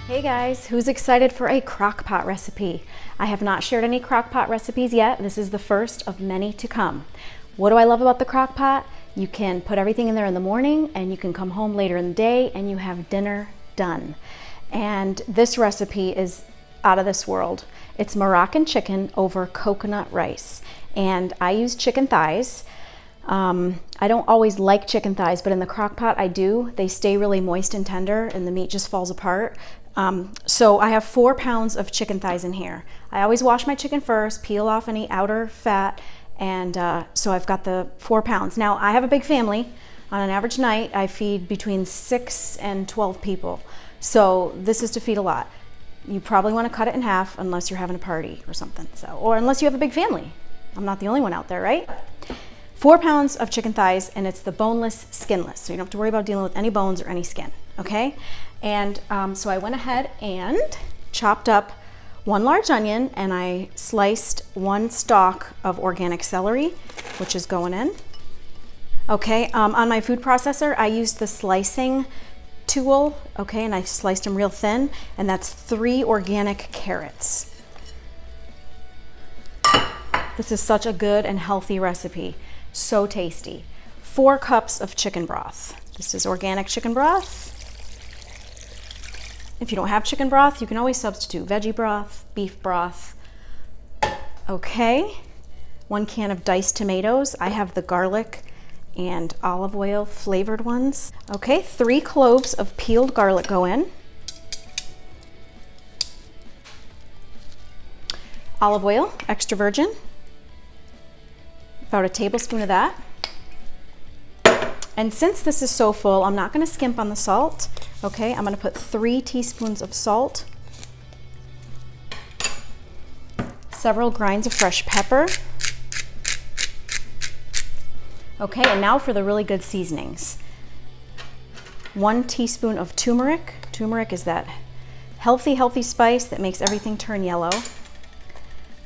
Hey guys, who's excited for a crock pot recipe? I have not shared any crock pot recipes yet. This is the first of many to come. What do I love about the crock pot? You can put everything in there in the morning and you can come home later in the day and you have dinner done. And this recipe is out of this world. It's Moroccan chicken over coconut rice. And I use chicken thighs. I don't always like chicken thighs, but in the crock pot I do. They stay really moist and tender and the meat just falls apart. So I have 4 pounds of chicken thighs in here. I always wash my chicken first, peel off any outer fat, and so I've got the 4 pounds. Now I have a big family. On an average night I feed between 6 and 12 people. So this is to feed a lot. You probably want to cut it in half unless you're having a party or something. Or unless you have a big family. I'm not the only one out there, right? 4 pounds of chicken thighs, and it's the boneless, skinless. So you don't have to worry about dealing with any bones or any skin, okay? And so I went ahead and chopped up 1 large onion, and I sliced 1 stalk of organic celery, which is going in. Okay, on my food processor, I used the slicing tool, okay, and I sliced them real thin, and that's 3 organic carrots. This is such a good and healthy recipe. So tasty. 4 cups of chicken broth. This is organic chicken broth. If you don't have chicken broth, you can always substitute veggie broth, beef broth. Okay, 1 can of diced tomatoes. I have the garlic and olive oil flavored ones. Okay, 3 cloves of peeled garlic go in. Olive oil, extra virgin. About a tablespoon of that. And since this is so full, I'm not going to skimp on the salt. Okay, I'm going to put 3 teaspoons of salt, several grinds of fresh pepper. Okay, and now for the really good seasonings. 1 teaspoon of turmeric. Turmeric is that healthy spice that makes everything turn yellow.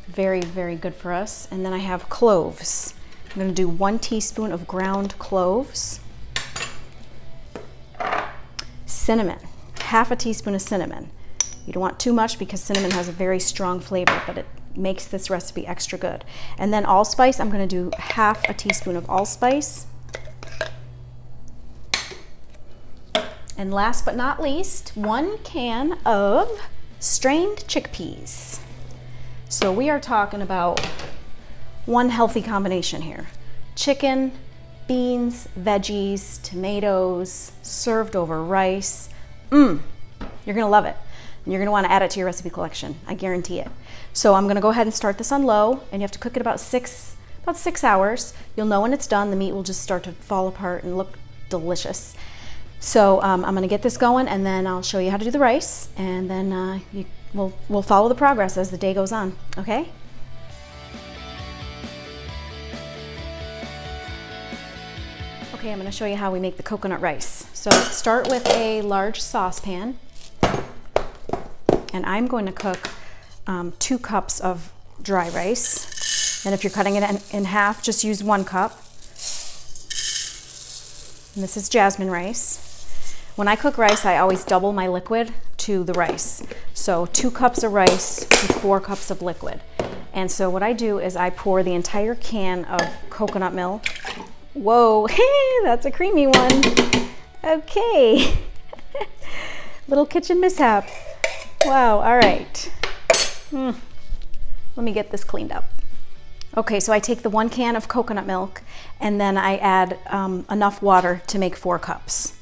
Very, very good for us. And then I have cloves. I'm going to do 1 teaspoon of ground cloves. Cinnamon, half a teaspoon of cinnamon. You don't want too much because cinnamon has a very strong flavor, but it makes this recipe extra good. And then allspice, I'm going to do half a teaspoon of allspice. And last but not least, 1 can of strained chickpeas. So we are talking about 1 healthy combination here. Chicken, beans, veggies, tomatoes, served over rice. You're gonna love it. And you're gonna wanna add it to your recipe collection, I guarantee it. So I'm gonna go ahead and start this on low, and you have to cook it about 6 hours. You'll know when it's done. The meat will just start to fall apart and look delicious. So I'm gonna get this going, and then I'll show you how to do the rice, and then we'll follow the progress as the day goes on, okay? Okay, I'm going to show you how we make the coconut rice. So start with a large saucepan, and I'm going to cook 2 cups of dry rice. And if you're cutting it in half, just use 1 cup. And this is jasmine rice. When I cook rice, I always double my liquid to the rice. So 2 cups of rice to 4 cups of liquid. And so what I do is I pour the entire can of coconut milk. Whoa, that's a creamy one. Okay. Little kitchen mishap. Wow, all right. Let me get this cleaned up. Okay, so I take the 1 can of coconut milk and then I add enough water to make 4 cups.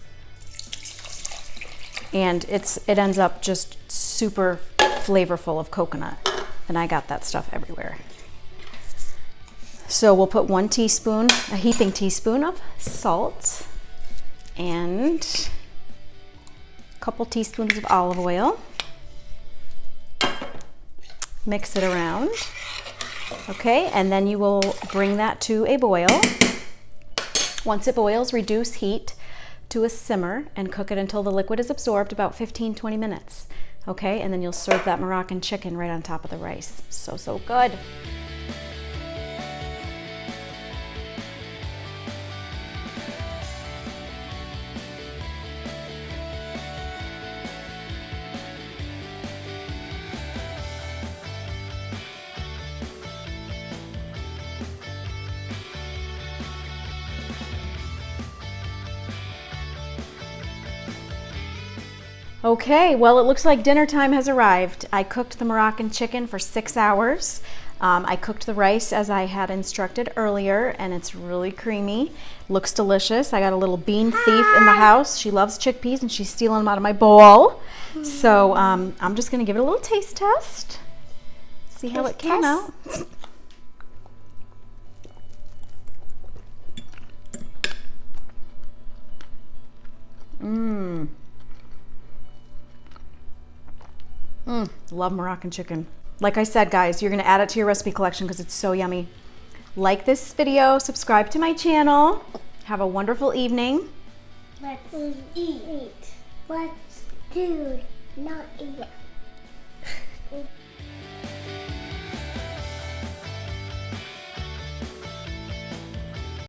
And it ends up just super flavorful of coconut. And I got that stuff everywhere. So we'll put 1 teaspoon, a heaping teaspoon of salt, and a couple teaspoons of olive oil. Mix it around. Okay, and then you will bring that to a boil. Once it boils, reduce heat to a simmer and cook it until the liquid is absorbed, about 15-20 minutes. Okay, and then you'll serve that Moroccan chicken right on top of the rice. So good. Okay, well, it looks like dinner time has arrived. I cooked the Moroccan chicken for 6 hours. I cooked the rice as I had instructed earlier, and it's really creamy. Looks delicious. I got a little bean thief in the house. She loves chickpeas, and she's stealing them out of my bowl. So I'm just going to give it a little taste test. See how it came out. Love Moroccan chicken. Like I said, guys, you're gonna add it to your recipe collection because it's so yummy. Like this video, subscribe to my channel. Have a wonderful evening. Let's eat. Let's do not eat.